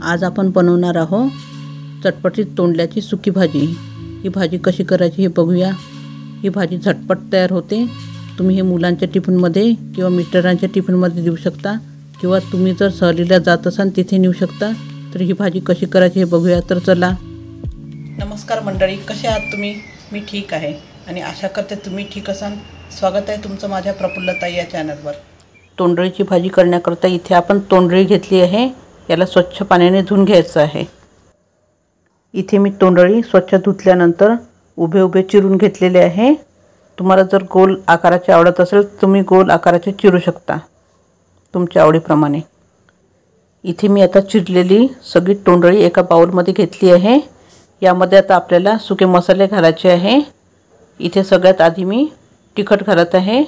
आज आपण बनवणार आहोत चटपटीत तोंडल्याची सुकी भाजी। ही भाजी कशी करायची हे बघूया। ही भाजी झटपट तयार होते। तुम्ही हे मुलांच्या टिफिनमध्ये किंवा मिस्टरांच्या टिफिनमध्ये देऊ शकता किंवा तुम्ही जर सहलीला जात असाल तिथे नेऊ शकता। तर ही भाजी कशी करायची हे बघूया। तर चला। नमस्कार मंडळी, कसे आहात तुम्ही? मी ठीक आहे आणि आशा करते तुम्ही ठीक असाल। स्वागत आहे तुमचं माझ्या प्रफुल्लताई या चॅनलवर। तोंडळीची भाजी करण्याकरता इथे आपण तोंडळी घेतली आहे। याला स्वच्छ पाण्याने धुवून घ्यायचं आहे। इथे मी तोंडळी स्वच्छ धुतल्यानंतर उभे उभे चिरून घेतलेले आहे। तुम्हाला जर गोल आकाराचे आवडत असेल तुम्ही गोल आकाराचे चिरू शकता तुमच्या आवडीप्रमाणे। इथे मी आता चिरलेली सगळी तोंडळी एका बाउलमध्ये घेतली आहे। यामध्ये आता आपल्याला सुके मसाले घालायचे आहे। इथे सगळ्यात आधी मी तिखट घालत आहे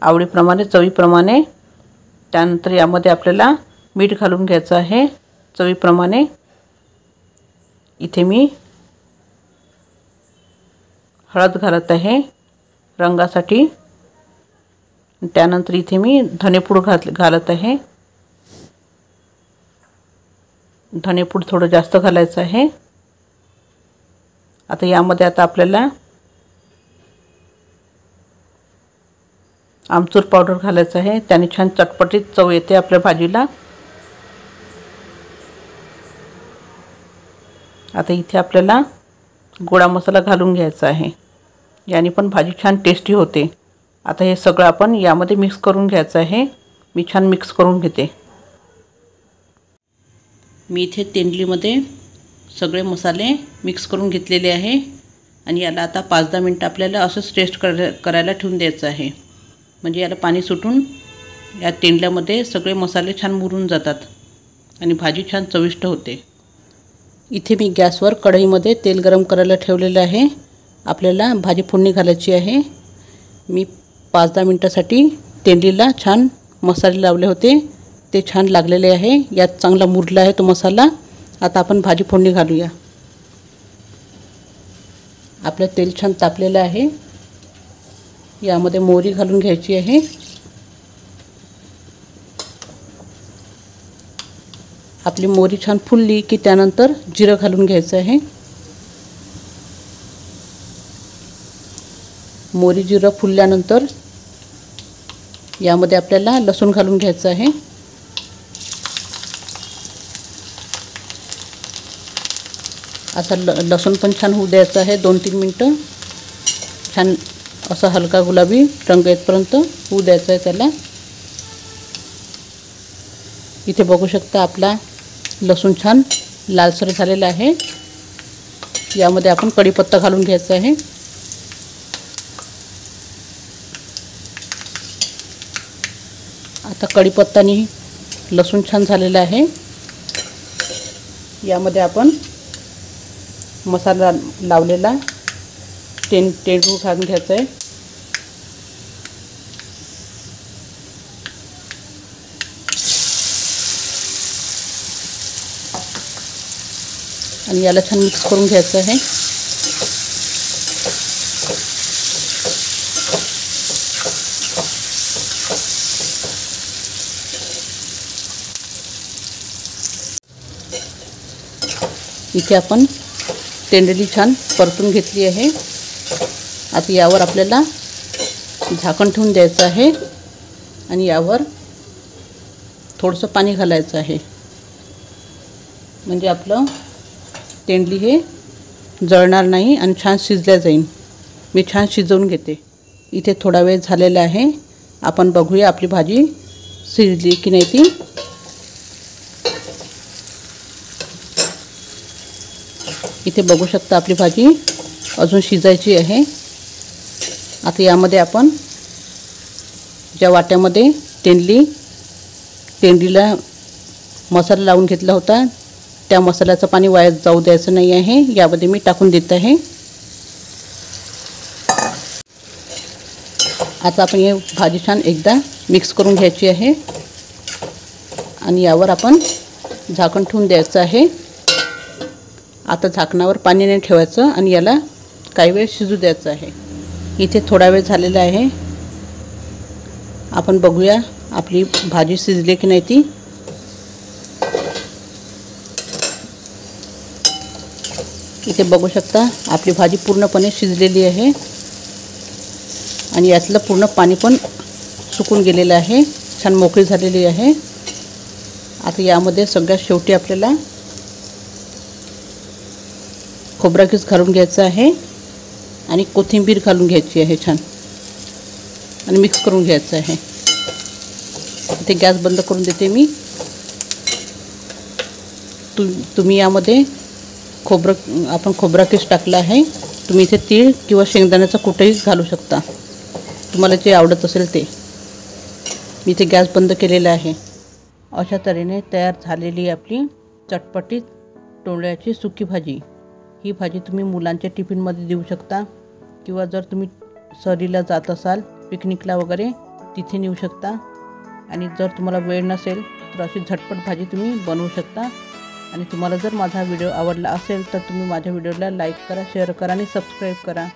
आवडीप्रमाणे, चवीप्रमाणे। त्यानंतर यामध्ये आपल्याला मीठ घालून घ्यायचं आहे चवीप्रमाणे। इथे मी हळद घालत आहे रंगासाठी। त्यानंतर इथे मी धनेपूड घालत आहे। धनेपूड थोडं जास्त घालायचं आहे। आता यामध्ये आता आपल्याला आमचूर पावडर घालायचं आहे। त्याने छान चटपटीत चव येते आपल्या भाजीला। आता इथे आपल्याला गोडा मसाला घालून घ्यायचा आहे। याने पण भाजी छान टेस्टी होते। आता हे सगळं आपण यामध्ये मिक्स करून घ्यायचं आहे। मी छान मिक्स करून घेते। मी इथे तेंडलीमध्ये सगळे मसाले मिक्स करून घेतलेले आहे आणि याला आता 5-10 मिनिटं आपल्याला असंच रेस्ट करायला ठेवून द्यायचं आहे। म्हणजे याला पाणी सुटून या तेंडल्यामध्ये सगळे मसाले छान मुरून जातात आणि भाजी छान चविष्ट होते। इथे मी गॅसवर कढईमध्ये तेल गरम करायला ठेवलेलं आहे। आपल्याला भाजी फोडणी घालायची आहे। मी 5-10 मिनिटासाठी तेंडलीला छान मसाले लावले होते, ते छान लागलेले आहे। यात चांगला मुरला आहे तो मसाला। आता आपण भाजी फोडणी घालूया। आपलं तेल छान तापलेलं आहे। यामध्ये मोहरी घालून घ्यायची आहे। आपली मोहरी छान फुलली की त्यानंतर जिरं घालून घ्यायचं आहे। मोहरी जिरं फुलल्यानंतर यामध्ये आपल्याला लसूण घालून घ्यायचं आहे। आता लसूण पण छान होऊ द्यायचं आहे 2-3 मिनिटं। छान असा हलका गुलाबी रंग येतपर्यंत होऊ द्यायचा आहे त्याला। इथे बघू शकता आपला लसूण छान लालसर झालेला आहे। यामध्ये आपण कढीपत्ता घालून घ्यायचा आहे। आता कढीपत्तानी लसूण छान झालेला आहे। यामध्ये आपण मसाला लावलेला तेंडूळ घालून घ्यायचा आहे। आणि याला छान मिक्स करून घ्यायचं आहे। इथे आपण तेंडली छान परतून घेतली आहे। आता यावर आपल्याला झाकण ठेवून द्यायचं आहे आणि यावर थोडंसं पाणी घालायचं आहे। म्हणजे आपलं तेंडली हे जळणार नाही आणि छान शिजल्या जाईल। मी छान शिजवून घेते। इथे थोडा वेळ झालेला आहे। आपण बघूया आपली भाजी शिजली की नाही ती। इथे बघू शकता आपली भाजी अजून शिजायची आहे। आता यामध्ये आपण ज्या वाट्यामध्ये तेंडलीला मसाला लावून घेतला होता त्या मसाल्याचं पाणी वाया जाऊ द्यायचं नाही आहे। यामध्ये मी टाकून देत आहे। आता आपण ही भाजी छान एकदा मिक्स करून घ्यायची आहे आणि यावर आपण झाकण ठेवून द्यायचं आहे। आता झाकणावर पाणी नाही ठेवायचं आणि याला काही वेळ शिजू द्यायचं आहे। इथे थोडा वेळ झालेला आहे। आपण बघूया आपली भाजी शिजली की नाही ती। इथे बघू शकता आपली भाजी पूर्णपणे शिजलेली आहे आणि यातलं पूर्ण पाणी पण सुकून गेलेलं आहे, छान मोकळी झालेली आहे। आता यामध्ये सगळ्यात शेवटी आपल्याला खोबरा किस घालून घ्यायचा आहे आणि कोथिंबीर घालून घ्यायची आहे छान आणि मिक्स करून घ्यायचं आहे। इथे गॅस बंद करून देते मी। तुम्ही यामध्ये आपण खोबरा किस टाकला आहे, तुम्ही इथे तीळ किंवा शेंगदाण्याचा कुटही घालू शकता, तुम्हाला जे आवडत असेल ते। मी इथे गॅस बंद केलेला आहे। अशा तऱ्हेने तयार झालेली आपली चटपटीत तोंडल्याची सुकी भाजी। ही भाजी तुम्ही मुलांच्या टिफिनमध्ये देऊ शकता किंवा जर तुम्ही सहलीला जात असाल पिकनिकला वगैरे तिथे नेऊ शकता। आणि जर तुम्हाला वेळ नसेल तर अशी झटपट भाजी तुम्ही बनवू शकता। आणि तुम्हाला जर माझा व्हिडिओ आवडला असेल तर तुम्ही माझ्या व्हिडिओला लाईक करा, शेअर करा आणि सबस्क्राईब करा।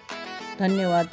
धन्यवाद।